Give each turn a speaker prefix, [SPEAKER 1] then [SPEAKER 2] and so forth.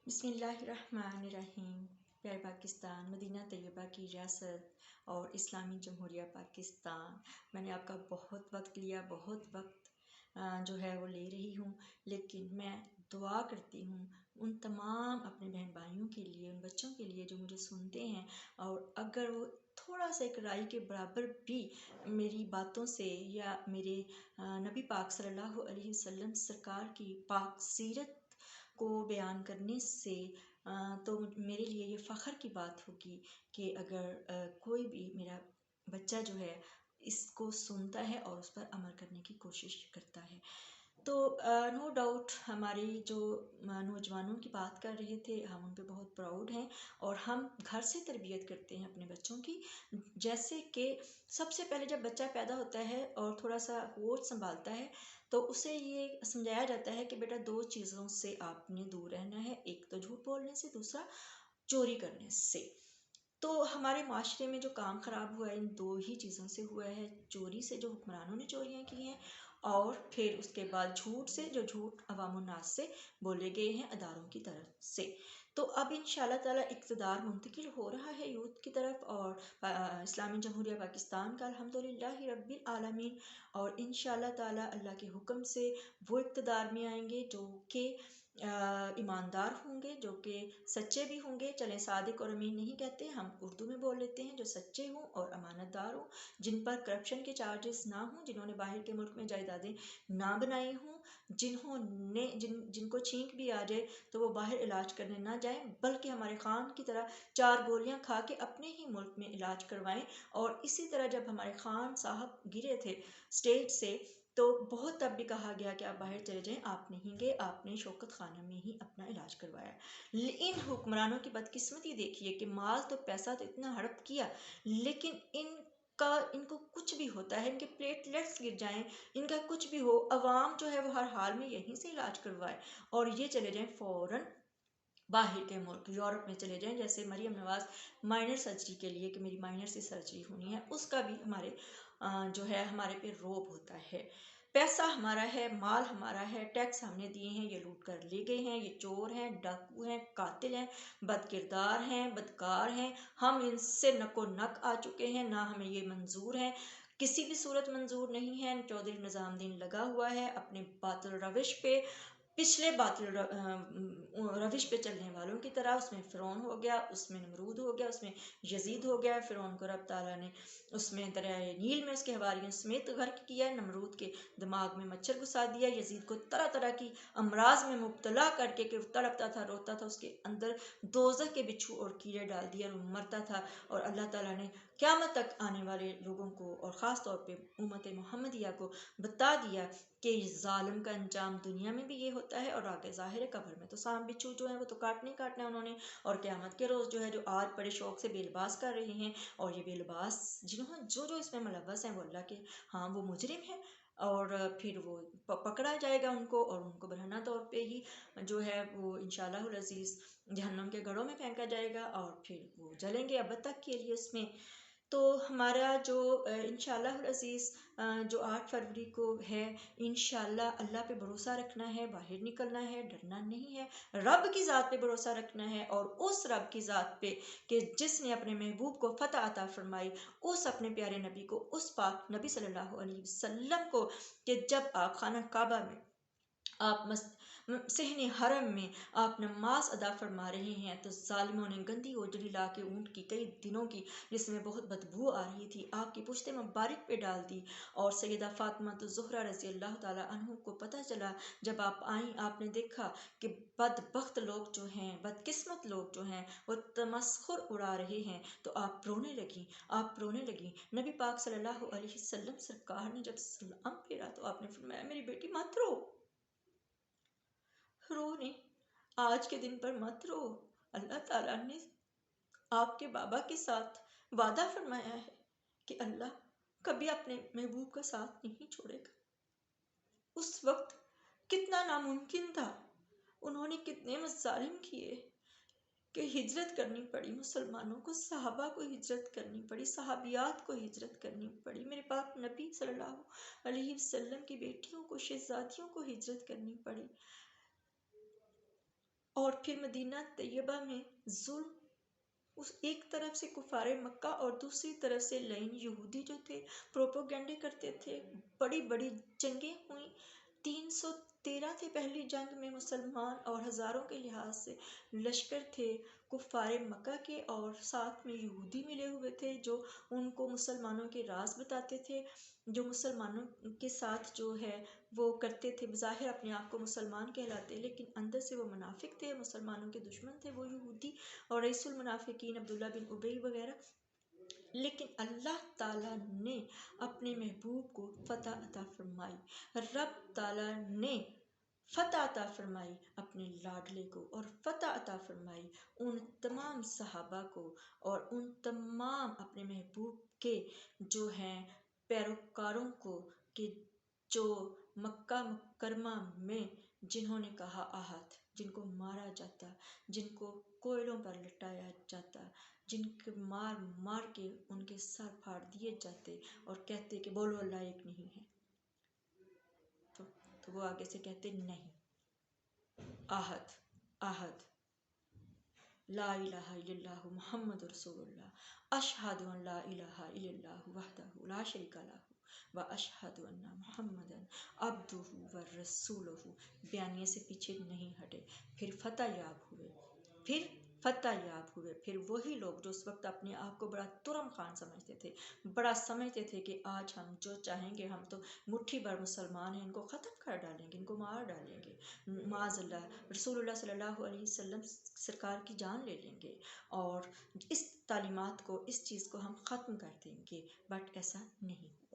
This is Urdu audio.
[SPEAKER 1] بسم اللہ الرحمن الرحیم۔ پیارے پاکستان، مدینہ طیبہ کی ریاست اور اسلامی جمہوریہ پاکستان، میں نے آپ کا بہت وقت لیا، بہت وقت جو ہے وہ لے رہی ہوں، لیکن میں دعا کرتی ہوں ان تمام اپنے بہن بھائیوں کے لیے، ان بچوں کے لیے جو مجھے سنتے ہیں، اور اگر وہ تھوڑا سا ایک رائی کے برابر بھی میری باتوں سے یا میرے نبی پاک صلی اللہ علیہ وسلم سرکار کی پاک سیرت کو بیان کرنے سے تو میرے لیے یہ فخر کی بات ہوگی کہ اگر کوئی بھی میرا بچہ جو ہے اس کو سنتا ہے اور اس پر عمل کرنے کی کوشش کرتا ہے۔ تو نو ڈاؤٹ ہماری جو نوجوانوں کی بات کر رہے تھے، ہم ان پہ بہت پراؤڈ ہیں، اور ہم گھر سے تربیت کرتے ہیں اپنے بچوں کی۔ جیسے کہ سب سے پہلے جب بچہ پیدا ہوتا ہے اور تھوڑا سا ہوش سنبھالتا ہے تو اسے یہ سمجھایا جاتا ہے کہ بیٹا دو چیزوں سے آپ نے دور رہنا ہے، ایک تو جھوٹ بولنے سے، دوسرا چوری کرنے سے۔ تو ہمارے معاشرے میں جو کام خراب ہوا ہے ان دو ہی چیزوں سے ہوا ہے، چوری سے جو حکمرانوں نے چوریاں کی ہیں، اور پھر اس کے بعد جھوٹ سے جو جھوٹ عوام الناس سے بولے گئے ہیں اداروں کی طرف سے۔ تو اب انشاءاللہ تعالی اقتدار منتقل ہو رہا ہے یوتھ کی طرف، اور اسلامی جمہوریہ پاکستان کا الحمدللہ رب العالمین، اور انشاءاللہ تعالی اللہ کے حکم سے وہ اقتدار میں آئیں گے جو کہ ایماندار ہوں گے، جو کہ سچے بھی ہوں گے۔ چلیں صادق اور امین نہیں کہتے، ہم اردو میں بول لیتے ہیں، جو سچے ہوں اور امانت دار ہوں، جن پر کرپشن کے چارجز نہ ہوں، جنہوں نے باہر کے ملک میں جائیدادیں نہ بنائی ہوں، جن کو چھینک بھی آ جائے تو وہ باہر علاج کرنے نہ جائیں، بلکہ ہمارے خان کی طرح 4 گولیاں کھا کے اپنے ہی ملک میں علاج کروائیں۔ اور اسی طرح جب ہمارے خان صاحب گرے تھے اسٹیج سے تو بہت تب بھی کہا گیا کہ آپ باہر چلے جائیں، آپ نہیں گئے، آپ نے شوکت خانہ میں ہی اپنا علاج کروایا۔ ان حکمرانوں کی بدقسمتی دیکھیے کہ مال تو پیسہ تو اتنا ہڑپ کیا، لیکن ان کو کچھ بھی ہوتا ہے، ان کے پلیٹلیٹس گر جائیں، ان کا کچھ بھی ہو، عوام جو ہے وہ ہر حال میں یہیں سے علاج کروائے اور یہ چلے جائیں فوراً باہر کے ملک، یورپ میں چلے جائیں۔ جیسے مریم نواز مائنر سرجری کے لیے کہ میری مائنر سی سرجری ہونی ہے، اس کا بھی ہمارے جو ہے ہمارے پہ روب ہوتا ہے۔ پیسہ ہمارا ہے، مال ہمارا ہے، ٹیکس ہم نے دیے ہیں، یہ لوٹ کر لے گئے ہیں، یہ چور ہیں، ڈاکو ہیں، قاتل ہیں، بد کردار ہیں، بدکار ہیں، ہم ان سے نک و نک آ چکے ہیں، نہ ہمیں یہ منظور ہیں، کسی بھی صورت منظور نہیں ہے۔ چودھری نظام الدین لگا ہوا ہے اپنے باطل روش پہ، پچھلے باطل روش پہ چلنے والوں کی طرح۔ اس میں فرعون ہو گیا، اس میں نمرود ہو گیا، اس میں یزید ہو گیا۔ فرعون کو رب تعالیٰ نے اس میں دریائے نیل میں اس کے حواریوں سمیت غرق کیا، نمرود کے دماغ میں مچھر گھسا دیا، یزید کو طرح طرح کی امراض میں مبتلا کر کے کہ تڑپتا تھا، روتا تھا، اس کے اندر دوزخ کے بچھو اور کیڑے ڈال دیا اور وہ مرتا تھا۔ اور اللہ تعالیٰ نے قیامت تک آنے والے لوگوں کو اور خاص طور پہ امت محمدیہ کو بتا دیا کہ ظالم کا انجام دنیا میں بھی یہ ہوتا ہے اور آگے ظاہر ہے قبر میں۔ تو سام بچھو جو ہے وہ تو کاٹنے کاٹنا انہوں نے، اور قیامت کے روز جو ہے جو آج بڑے شوق سے بے لباس کر رہے ہیں، اور یہ بے لباس جو اس میں ملوث ہیں وہ اللہ کے ہاں وہ مجرم ہیں، اور پھر وہ پکڑا جائے گا ان کو، اور ان کو برہنہ طور پہ ہی جو ہے وہ انشاءاللہ العزیز جہنم کے گڑھوں میں پھینکا جائے گا، اور پھر وہ جلیں گے ابد تک کے لیے اس میں۔ تو ہمارا جو انشاءاللہ العزیز جو 8 فروری کو ہے، انشاءاللہ اللہ پہ بھروسہ رکھنا ہے، باہر نکلنا ہے، ڈرنا نہیں ہے، رب کی ذات پہ بھروسہ رکھنا ہے، اور اس رب کی ذات پہ کہ جس نے اپنے محبوب کو فتح عطا فرمائی، اس اپنے پیارے نبی کو، اس پاک نبی صلی اللہ علیہ وسلم کو، کہ جب آپ خانہ کعبہ میں، آپ صحن حرم میں آپ نماز ادا فرما رہے ہیں تو ظالموں نے گندی اوجڑی لا کے اونٹ کی کئی دنوں کی، جس میں بہت بدبو آ رہی تھی، آپ کی پشت مبارک پہ ڈال دی، اور سیدہ فاطمہ الزہرا رضی اللہ تعالی عنہ کو پتہ چلا جب آپ آئیں، آپ نے دیکھا کہ بدبخت لوگ جو ہیں، بدقسمت لوگ جو ہیں وہ تمسخر اڑا رہے ہیں، تو آپ رونے لگیں۔ نبی پاک صلی اللہ علیہ وسلم سرکار نے جب سلام پھیرا تو آپ نے فرمایا میری بیٹی مت رو نہیں، آج کے دن پر مت رو، اللہ تعالیٰ نے آپ کے بابا کے ساتھ وعدہ فرمایا ہے کہ اللہ کبھی اپنے محبوب کا ساتھ نہیں چھوڑے گا۔ اس وقت کتنا ناممکن تھا، انہوں نے کتنے مظالم کیے کہ ہجرت کرنی پڑی مسلمانوں کو، صحابہ کو ہجرت کرنی پڑی، صحابیات کو ہجرت کرنی پڑی، میرے پاک نبی صلی اللہ علیہ وسلم کی بیٹیوں کو، شہزادیوں کو ہجرت کرنی پڑی، اور پھر مدینہ طیبہ میں ظلم، اس ایک طرف سے کفار مکہ اور دوسری طرف سے لعین یہودی جو تھے پروپوگنڈے کرتے تھے. بڑی بڑی جنگیں ہوئیں. 313 تھے پہلی جنگ میں مسلمان، اور ہزاروں کے لحاظ سے لشکر تھے کفار مکہ کے، اور ساتھ میں یہودی ملے ہوئے تھے جو ان کو مسلمانوں کے راز بتاتے تھے، جو مسلمانوں کے ساتھ جو ہے وہ کرتے تھے. بظاہر اپنے آپ کو مسلمان کہلاتے لیکن اندر سے وہ منافق تھے، مسلمانوں کے دشمن تھے وہ یہودی اور رئیس المنافقین عبداللہ بن ابی وغیرہ. لیکن اللہ تعالیٰ نے اپنے محبوب کو فتح عطا فرمائی. رب تعالیٰ نے فتح عطا فرمائی اپنے لاڈلے کو، اور فتح عطا فرمائی ان تمام صحابہ کو اور ان تمام اپنے محبوب کے جو ہیں پیروکاروں کو، کہ جو مکہ مکرمہ میں جنہوں نے کہا آہت، جن کو مارا جاتا، جن کو کوئلوں پر لٹایا جاتا، جن کے مار مار کے ان کے سر پھاڑ دیے جاتے اور کہتے کہ بولو اللہ ایک نہیں ہے، تو وہ آگے سے کہتے نہیں، آہد آہد، لا الہ الا اللہ محمد رسول اللہ، اشہد ان لا الہ الا اللہ وحدہ لا شریک لہ واشہد ان محمدا عبدہ ورسولہ. بیانیے سے پیچھے نہیں ہٹے. پھر فتح یاب ہوئے، پھر فتح یاب ہوئے. پھر وہی لوگ جو اس وقت اپنے آپ کو بڑا ترم خان سمجھتے تھے، بڑا سمجھتے تھے کہ آج ہم جو چاہیں گے، ہم تو مٹھی بھر مسلمان ہیں، ان کو ختم کر ڈالیں گے، ان کو مار ڈالیں گے، معاذ اللہ، رسول اللہ صلی اللہ علیہ وسلم سرکار کی جان لے لیں گے اور اس تعلیمات کو، اس چیز کو ہم ختم کر دیں گے. بٹ ایسا نہیں ہوا.